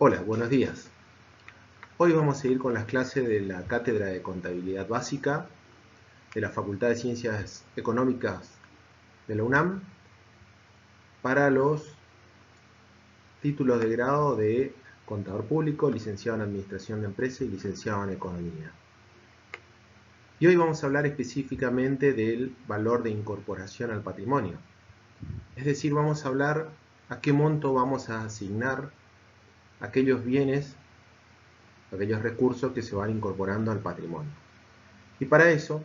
Hola, buenos días. Hoy vamos a seguir con las clases de la Cátedra de Contabilidad Básica de la Facultad de Ciencias Económicas de la UNAM para los títulos de grado de Contador Público, Licenciado en Administración de Empresas y Licenciado en Economía. Y hoy vamos a hablar específicamente del valor de incorporación al patrimonio. Es decir, vamos a hablar a qué monto vamos a asignar aquellos bienes, aquellos recursos que se van incorporando al patrimonio. Y para eso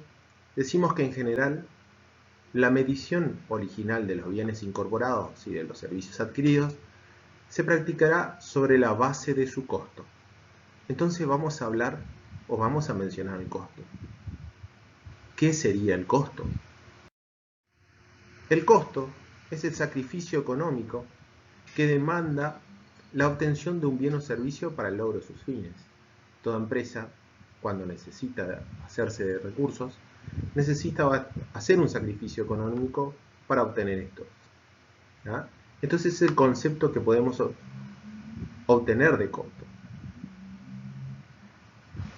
decimos que en general la medición original de los bienes incorporados y de los servicios adquiridos se practicará sobre la base de su costo. Entonces vamos a hablar o vamos a mencionar el costo. ¿Qué sería el costo? El costo es el sacrificio económico que demanda la obtención de un bien o servicio para el logro de sus fines. Toda empresa, cuando necesita hacerse de recursos, necesita hacer un sacrificio económico para obtener esto. ¿Ya? Entonces es el concepto que podemos obtener de costo.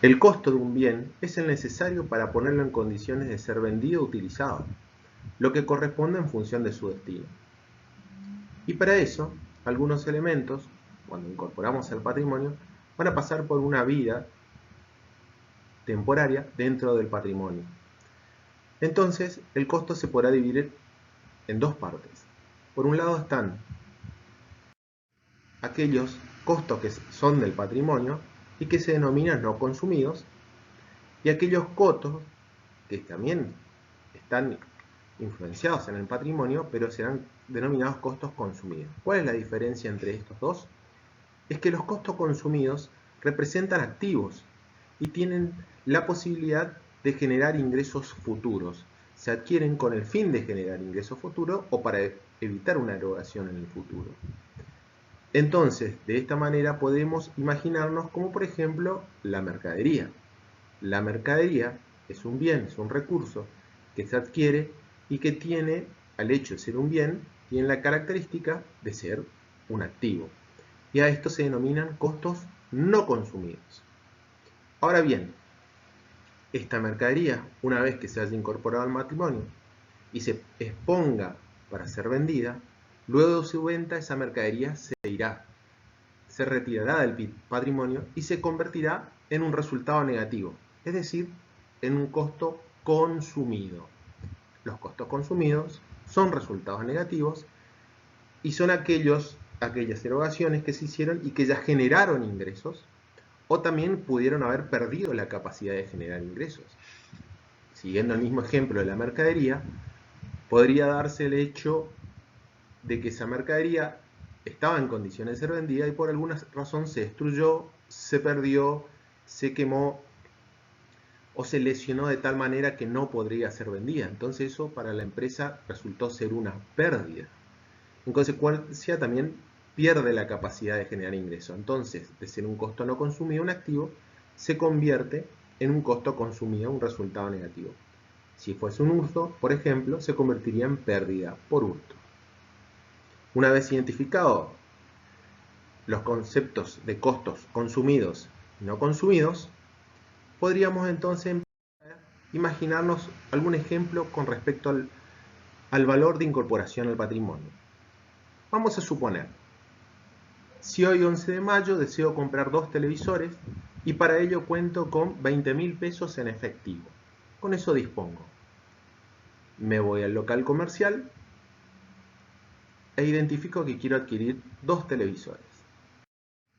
El costo de un bien es el necesario para ponerlo en condiciones de ser vendido o utilizado, lo que corresponde en función de su destino. Y para eso, algunos elementos, cuando incorporamos al patrimonio, van a pasar por una vida temporaria dentro del patrimonio. Entonces, el costo se podrá dividir en dos partes. Por un lado están aquellos costos que son del patrimonio y que se denominan no consumidos, y aquellos costos que también están influenciados en el patrimonio, pero serán denominados costos consumidos. ¿Cuál es la diferencia entre estos dos? Es que los costos consumidos representan activos y tienen la posibilidad de generar ingresos futuros. Se adquieren con el fin de generar ingresos futuros o para evitar una erogación en el futuro. Entonces, de esta manera podemos imaginarnos como por ejemplo la mercadería. La mercadería es un bien, es un recurso que se adquiere y que tiene, al hecho de ser un bien, tiene la característica de ser un activo. Y a esto se denominan costos no consumidos. Ahora bien, esta mercadería, una vez que se haya incorporado al matrimonio y se exponga para ser vendida, luego de su venta esa mercadería se irá, se retirará del patrimonio y se convertirá en un resultado negativo, es decir, en un costo consumido. Los costos consumidos son resultados negativos y son aquellas erogaciones que se hicieron y que ya generaron ingresos o también pudieron haber perdido la capacidad de generar ingresos. Siguiendo el mismo ejemplo de la mercadería, podría darse el hecho de que esa mercadería estaba en condiciones de ser vendida y por alguna razón se destruyó, se perdió, se quemó o se lesionó de tal manera que no podría ser vendida. Entonces eso para la empresa resultó ser una pérdida. En consecuencia también pierde la capacidad de generar ingresos. Entonces, de ser un costo no consumido, un activo, se convierte en un costo consumido, un resultado negativo. Si fuese un hurto, por ejemplo, se convertiría en pérdida por hurto. Una vez identificados los conceptos de costos consumidos y no consumidos, podríamos entonces imaginarnos algún ejemplo con respecto al valor de incorporación al patrimonio. Vamos a suponer, si hoy 11 de mayo deseo comprar 2 televisores y para ello cuento con 20.000 pesos en efectivo. Con eso dispongo. Me voy al local comercial e identifico que quiero adquirir 2 televisores.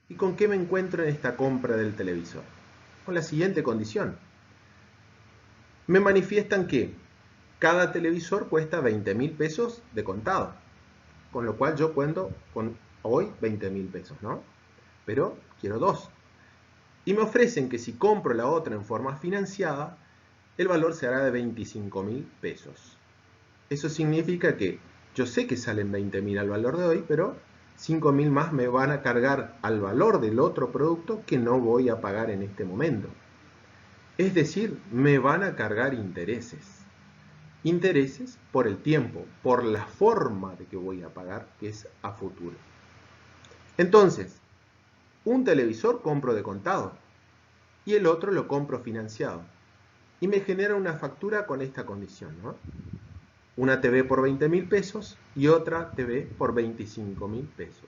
¿Y con qué me encuentro en esta compra del televisor? Con la siguiente condición. Me manifiestan que cada televisor cuesta 20.000 pesos de contado, con lo cual yo cuento con hoy 20.000 pesos, ¿no? Pero quiero 2. Y me ofrecen que si compro la otra en forma financiada, el valor será de 25.000 pesos. Eso significa que yo sé que salen 20.000 al valor de hoy, pero 5.000 más me van a cargar al valor del otro producto que no voy a pagar en este momento. Es decir, me van a cargar intereses. Intereses por el tiempo, por la forma de que voy a pagar, que es a futuro. Entonces, un televisor compro de contado y el otro lo compro financiado. Y me genera una factura con esta condición, ¿no? Una TV por 20.000 pesos y otra TV por 25.000 pesos.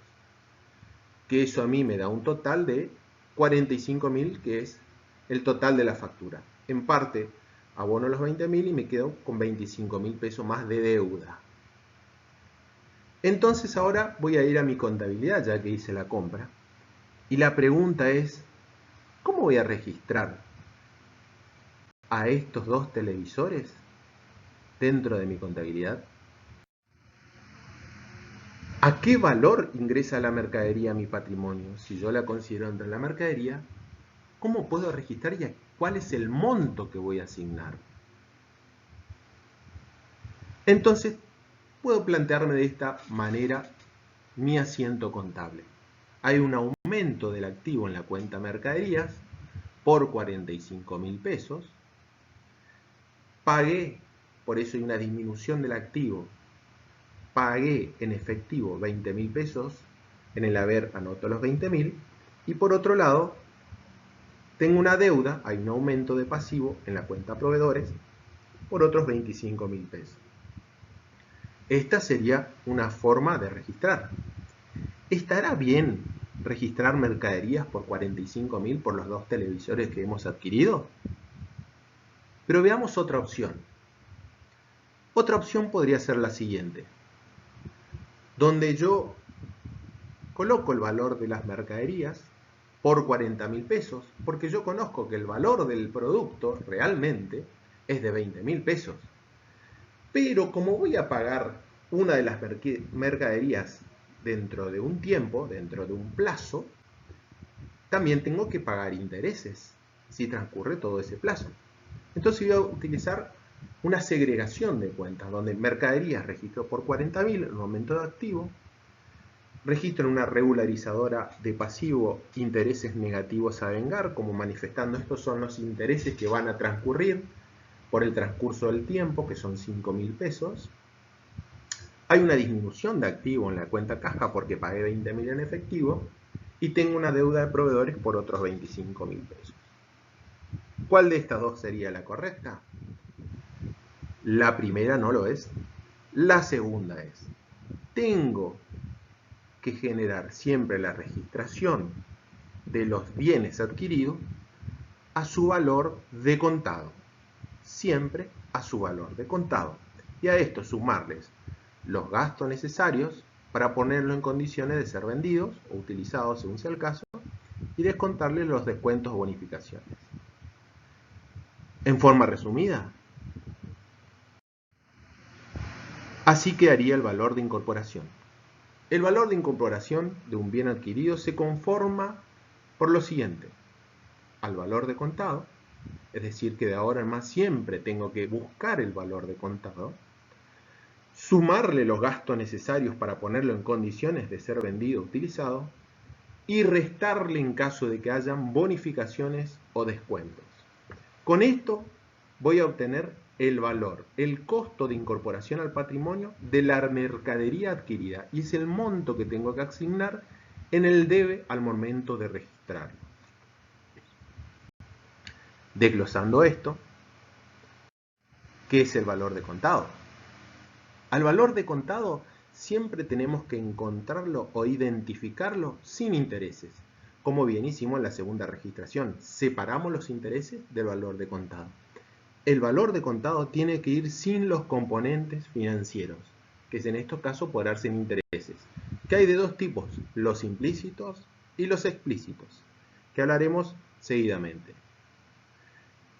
Que eso a mí me da un total de 45.000, que es el total de la factura. En parte abono los 20.000 y me quedo con 25.000 pesos más de deuda. Entonces ahora voy a ir a mi contabilidad ya que hice la compra. Y la pregunta es, ¿cómo voy a registrar a estos dos televisores dentro de mi contabilidad? ¿A qué valor ingresa la mercadería a mi patrimonio? Si yo la considero dentro de la mercadería, ¿cómo puedo registrar y cuál es el monto que voy a asignar? Entonces, puedo plantearme de esta manera mi asiento contable. Hay un aumento del activo en la cuenta mercaderías por 45.000 pesos. Pagué, por eso hay una disminución del activo. Pagué en efectivo 20.000 pesos, en el haber anoto los 20.000, y por otro lado, tengo una deuda, hay un aumento de pasivo en la cuenta proveedores por otros 25.000 pesos. Esta sería una forma de registrar. ¿Estará bien registrar mercaderías por 45.000 por los dos televisores que hemos adquirido? Pero veamos otra opción. Otra opción podría ser la siguiente, donde yo coloco el valor de las mercaderías por 40.000 pesos, porque yo conozco que el valor del producto realmente es de 20.000 pesos. Pero como voy a pagar una de las mercaderías dentro de un tiempo, dentro de un plazo, también tengo que pagar intereses si transcurre todo ese plazo. Entonces voy a utilizar una segregación de cuentas, donde mercaderías registro por 40.000 en el momento de activo, registro en una regularizadora de pasivo intereses negativos a vengar, como manifestando estos son los intereses que van a transcurrir por el transcurso del tiempo, que son 5.000 pesos. Hay una disminución de activo en la cuenta caja porque pagué 20.000 en efectivo y tengo una deuda de proveedores por otros 25.000 pesos. ¿Cuál de estas dos sería la correcta? La primera no lo es. La segunda es, tengo que generar siempre la registración de los bienes adquiridos a su valor de contado. Siempre a su valor de contado. Y a esto sumarles los gastos necesarios para ponerlo en condiciones de ser vendidos o utilizados según sea el caso y descontarles los descuentos o bonificaciones. En forma resumida, así quedaría el valor de incorporación. El valor de incorporación de un bien adquirido se conforma por lo siguiente: al valor de contado, es decir, que de ahora en más siempre tengo que buscar el valor de contado, sumarle los gastos necesarios para ponerlo en condiciones de ser vendido o utilizado, y restarle en caso de que hayan bonificaciones o descuentos. Con esto voy a obtener el valor, el costo de incorporación al patrimonio de la mercadería adquirida, y es el monto que tengo que asignar en el debe al momento de registrarlo. Desglosando esto, ¿qué es el valor de contado? Al valor de contado siempre tenemos que encontrarlo o identificarlo sin intereses, como bien hicimos en la segunda registración. Separamos los intereses del valor de contado. El valor de contado tiene que ir sin los componentes financieros, que es en estos casos por darse en intereses, que hay de dos tipos, los implícitos y los explícitos, que hablaremos seguidamente.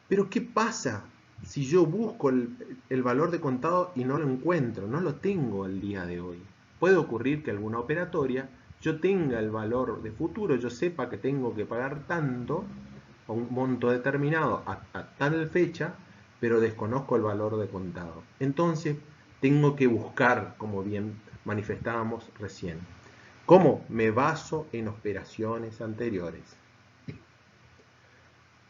Pero ¿qué pasa si yo busco el valor de contado y no lo encuentro, no lo tengo al día de hoy? Puede ocurrir que alguna operatoria yo tenga el valor de futuro, yo sepa que tengo que pagar tanto, a un monto determinado, a tal fecha, pero desconozco el valor de contado. Entonces tengo que buscar, como bien manifestábamos recién. ¿Cómo? Me baso en operaciones anteriores.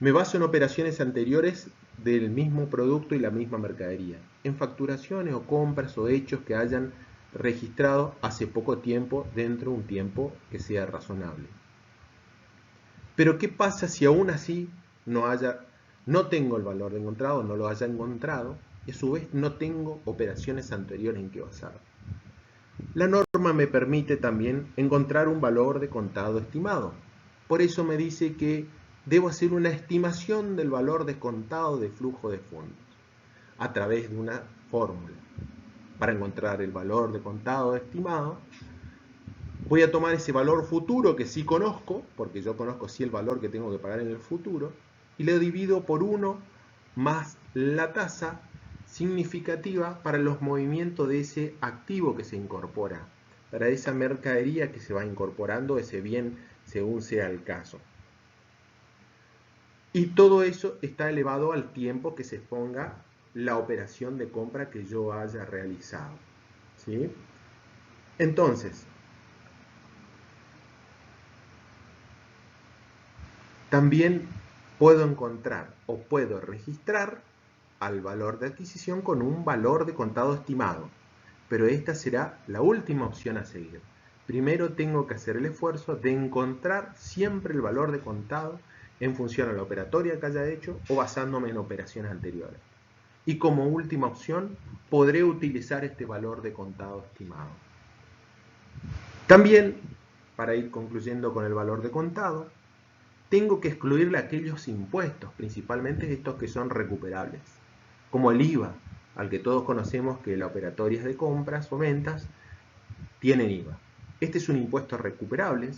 Me baso en operaciones anteriores del mismo producto y la misma mercadería, en facturaciones o compras o hechos que hayan registrado hace poco tiempo dentro de un tiempo que sea razonable. Pero ¿qué pasa si aún así no tengo el valor de encontrado, no lo haya encontrado, y a su vez no tengo operaciones anteriores en que basar? La norma me permite también encontrar un valor de contado estimado. Por eso me dice que debo hacer una estimación del valor de contado de flujo de fondos a través de una fórmula. Para encontrar el valor de contado estimado, voy a tomar ese valor futuro que sí conozco, porque yo conozco sí el valor que tengo que pagar en el futuro, y lo divido por 1 más la tasa significativa para los movimientos de ese activo que se incorpora, para esa mercadería que se va incorporando, ese bien según sea el caso. Y todo eso está elevado al tiempo que se exponga la operación de compra que yo haya realizado. ¿Sí? Entonces, también puedo encontrar o puedo registrar al valor de adquisición con un valor de contado estimado, pero esta será la última opción a seguir. Primero tengo que hacer el esfuerzo de encontrar siempre el valor de contado en función a la operatoria que haya hecho o basándome en operaciones anteriores. Y como última opción, podré utilizar este valor de contado estimado. También, para ir concluyendo con el valor de contado, tengo que excluirle aquellos impuestos, principalmente estos que son recuperables, como el IVA, al que todos conocemos que las operatorias de compras o ventas tienen IVA. Este es un impuesto recuperable,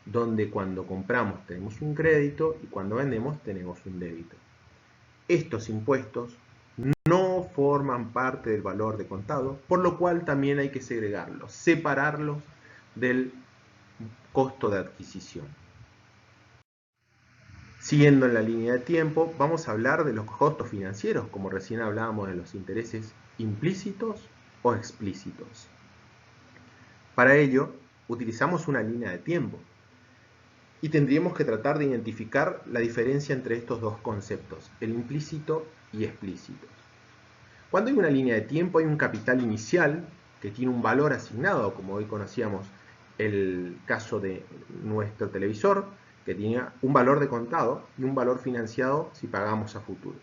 donde cuando compramos tenemos un crédito y cuando vendemos tenemos un débito. Estos impuestos no forman parte del valor de contado, por lo cual también hay que segregarlos, separarlos del costo de adquisición. Siguiendo en la línea de tiempo, vamos a hablar de los costos financieros, como recién hablábamos de los intereses implícitos o explícitos. Para ello, utilizamos una línea de tiempo y tendríamos que tratar de identificar la diferencia entre estos dos conceptos, el implícito y explícito. Cuando hay una línea de tiempo hay un capital inicial que tiene un valor asignado, como hoy conocíamos el caso de nuestro televisor, que tenía un valor de contado y un valor financiado si pagamos a futuro.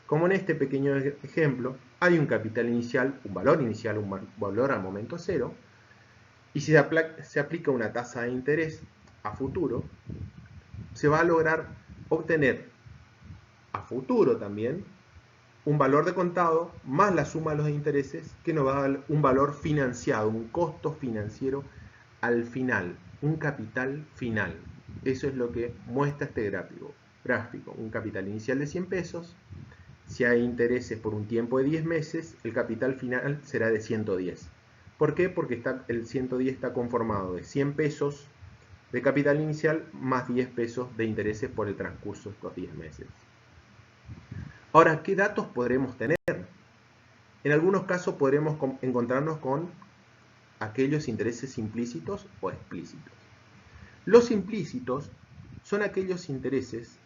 Como en este pequeño ejemplo, hay un capital inicial, un valor inicial, un valor al momento cero, y si se aplica una tasa de interés a futuro, se va a lograr obtener a futuro también un valor de contado más la suma de los intereses que nos va a dar un valor financiado, un costo financiero al final, un capital final. Eso es lo que muestra este gráfico. Un capital inicial de 100 pesos. Si hay intereses por un tiempo de 10 meses, el capital final será de 110. ¿Por qué? Porque el 110 está conformado de 100 pesos de capital inicial más 10 pesos de intereses por el transcurso de estos 10 meses. Ahora, ¿qué datos podremos tener? En algunos casos podremos encontrarnos con aquellos intereses implícitos o explícitos. Los implícitos son aquellos intereses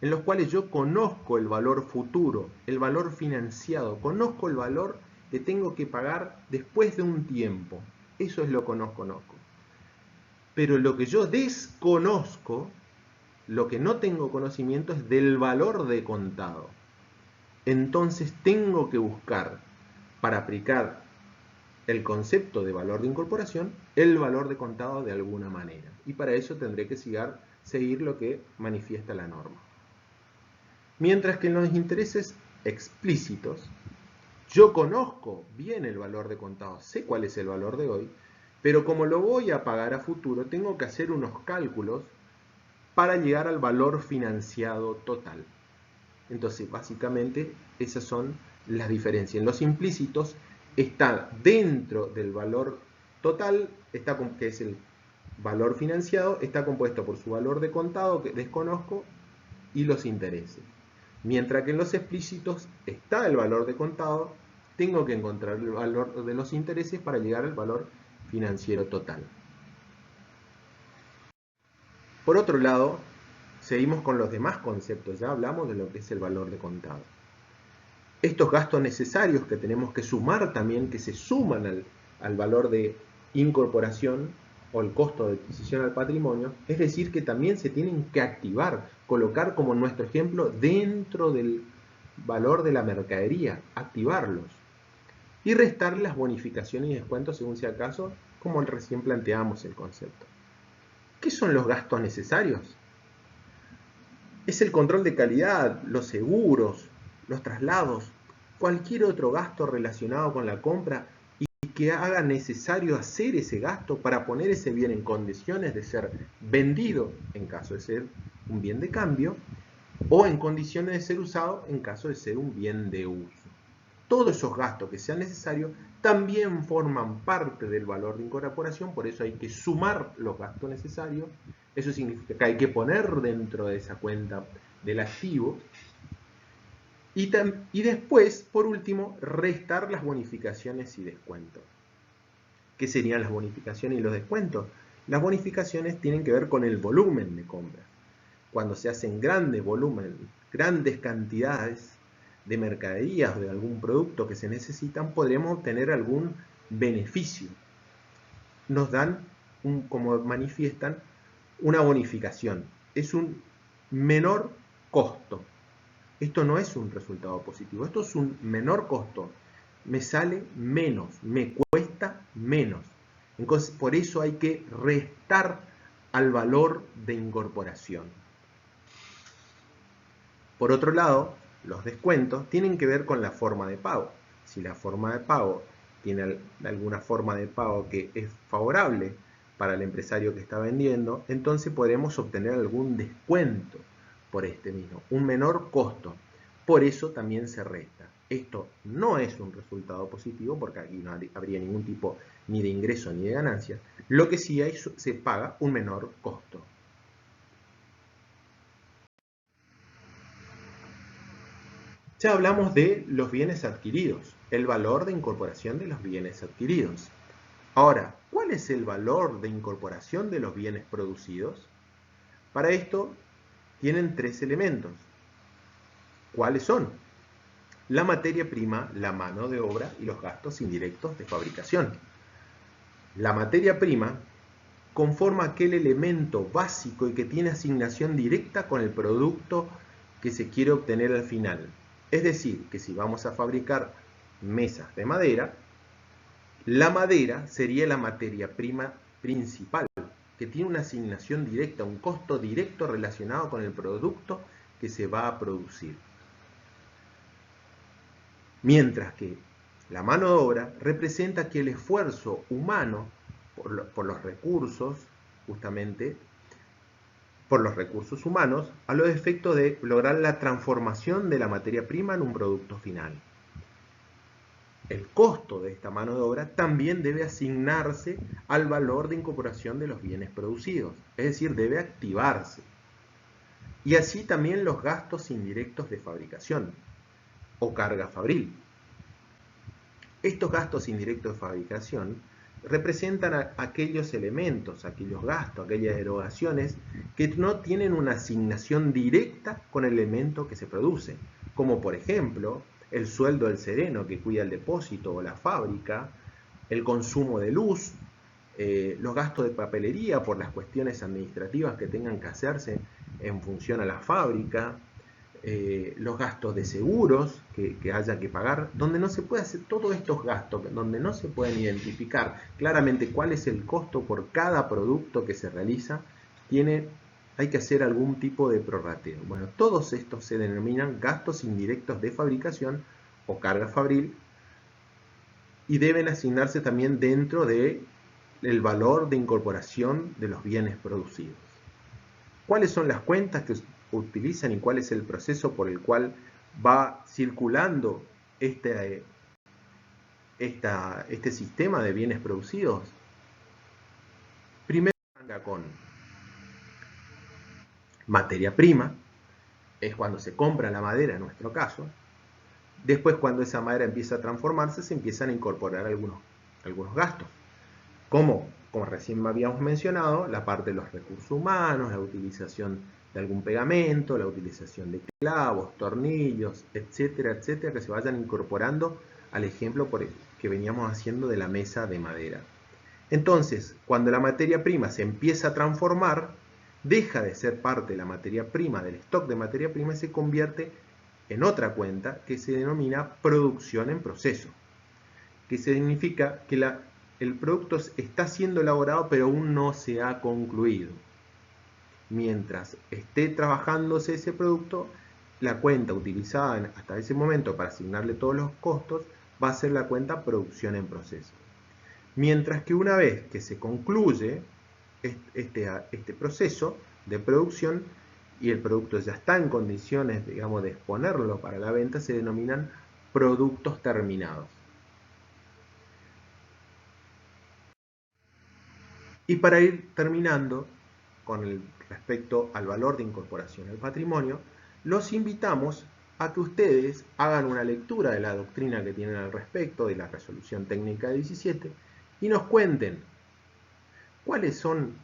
en los cuales yo conozco el valor futuro, el valor financiado, conozco el valor que tengo que pagar después de un tiempo. Eso es lo que conozco. Pero lo que yo desconozco, lo que no tengo conocimiento es del valor de contado. Entonces tengo que buscar, para aplicar el concepto de valor de incorporación, el valor de contado de alguna manera. Y para eso tendré que seguir lo que manifiesta la norma. Mientras que en los intereses explícitos, yo conozco bien el valor de contado, sé cuál es el valor de hoy, pero como lo voy a pagar a futuro, tengo que hacer unos cálculos para llegar al valor financiado total. Entonces, básicamente, esas son las diferencias. En los implícitos está dentro del valor total, que es el valor financiado, está compuesto por su valor de contado, que desconozco, y los intereses. Mientras que en los explícitos está el valor de contado, tengo que encontrar el valor de los intereses para llegar al valor financiero total. Por otro lado, seguimos con los demás conceptos, ya hablamos de lo que es el valor de contado. Estos gastos necesarios que tenemos que sumar también, que se suman al valor de incorporación, o el costo de adquisición al patrimonio, es decir, que también se tienen que activar, colocar como en nuestro ejemplo dentro del valor de la mercadería, activarlos y restar las bonificaciones y descuentos según sea caso, como recién planteamos el concepto. ¿Qué son los gastos necesarios? Es el control de calidad, los seguros, los traslados, cualquier otro gasto relacionado con la compra y que haga necesario hacer ese gasto para poner ese bien en condiciones de ser vendido en caso de ser un bien de cambio o en condiciones de ser usado en caso de ser un bien de uso. Todos esos gastos que sean necesarios también forman parte del valor de incorporación, por eso hay que sumar los gastos necesarios. Eso significa que hay que poner dentro de esa cuenta del activo y después, por último, restar las bonificaciones y descuentos. ¿Qué serían las bonificaciones y los descuentos? Las bonificaciones tienen que ver con el volumen de compras. Cuando se hacen grandes volúmenes, grandes cantidades de mercaderías o de algún producto que se necesitan, podremos obtener algún beneficio. Nos dan, como manifiestan, una bonificación. Es un menor costo. Esto no es un resultado positivo, esto es un menor costo. Me sale menos, me cuesta menos. Entonces, por eso hay que restar al valor de incorporación. Por otro lado, los descuentos tienen que ver con la forma de pago. Si la forma de pago tiene alguna forma de pago que es favorable para el empresario que está vendiendo, entonces podremos obtener algún descuento por este mismo, un menor costo. Por eso también se resta. Esto no es un resultado positivo porque aquí no habría ningún tipo ni de ingreso ni de ganancia. Lo que sí hay, se paga un menor costo. Ya hablamos de los bienes adquiridos, el valor de incorporación de los bienes adquiridos. Ahora, ¿cuál es el valor de incorporación de los bienes producidos? Para esto tienen tres elementos. ¿Cuáles son? La materia prima, la mano de obra y los gastos indirectos de fabricación. La materia prima conforma aquel elemento básico y que tiene asignación directa con el producto que se quiere obtener al final. Es decir, que si vamos a fabricar mesas de madera, la madera sería la materia prima principal, que tiene una asignación directa, un costo directo relacionado con el producto que se va a producir. Mientras que la mano de obra representa que el esfuerzo humano por los recursos, justamente, por los recursos humanos, a los efectos de lograr la transformación de la materia prima en un producto final. El costo de esta mano de obra también debe asignarse al valor de incorporación de los bienes producidos, es decir, debe activarse. Y así también los gastos indirectos de fabricación o carga fabril. Estos gastos indirectos de fabricación representan aquellos elementos, aquellos gastos, aquellas erogaciones que no tienen una asignación directa con el elemento que se produce, como por ejemplo el sueldo del sereno que cuida el depósito o la fábrica, el consumo de luz, los gastos de papelería por las cuestiones administrativas que tengan que hacerse en función a la fábrica, los gastos de seguros que haya que pagar, donde no se puede hacer todos estos gastos, donde no se pueden identificar claramente cuál es el costo por cada producto que se realiza, hay que hacer algún tipo de prorrateo. Bueno, todos estos se denominan gastos indirectos de fabricación o carga fabril y deben asignarse también dentro del valor de incorporación de los bienes producidos. ¿Cuáles son las cuentas que utilizan y cuál es el proceso por el cual va circulando este sistema de bienes producidos? Primero arranca con materia prima, es cuando se compra la madera en nuestro caso. Después, cuando esa madera empieza a transformarse, se empiezan a incorporar algunos gastos, como recién habíamos mencionado, la parte de los recursos humanos, la utilización de algún pegamento, la utilización de clavos, tornillos, etcétera, etcétera, que se vayan incorporando al ejemplo que veníamos haciendo de la mesa de madera. Entonces, cuando la materia prima se empieza a transformar, deja de ser parte de la materia prima, del stock de materia prima, y se convierte en otra cuenta que se denomina producción en proceso, que significa que el producto está siendo elaborado pero aún no se ha concluido. Mientras esté trabajándose ese producto, la cuenta utilizada hasta ese momento para asignarle todos los costos va a ser la cuenta producción en proceso. Mientras que una vez que se concluye este proceso de producción y el producto ya está en condiciones, digamos, de exponerlo para la venta, se denominan productos terminados. Y para ir terminando con respecto al valor de incorporación al patrimonio, los invitamos a que ustedes hagan una lectura de la doctrina que tienen al respecto, de la resolución técnica 17, y nos cuenten cuáles son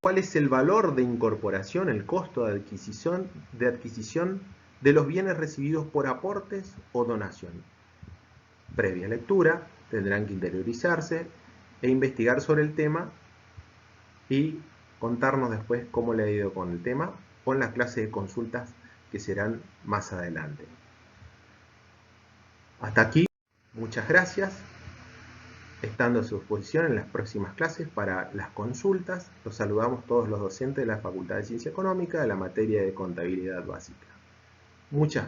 cuál es el valor de incorporación, el costo de adquisición de los bienes recibidos por aportes o donaciones. Previa lectura, tendrán que interiorizarse e investigar sobre el tema y contarnos después cómo le ha ido con el tema o en la clase de consultas que serán más adelante. Hasta aquí, muchas gracias. Estando a su disposición en las próximas clases para las consultas, los saludamos todos los docentes de la Facultad de Ciencia Económica de la materia de Contabilidad Básica. Muchas gracias.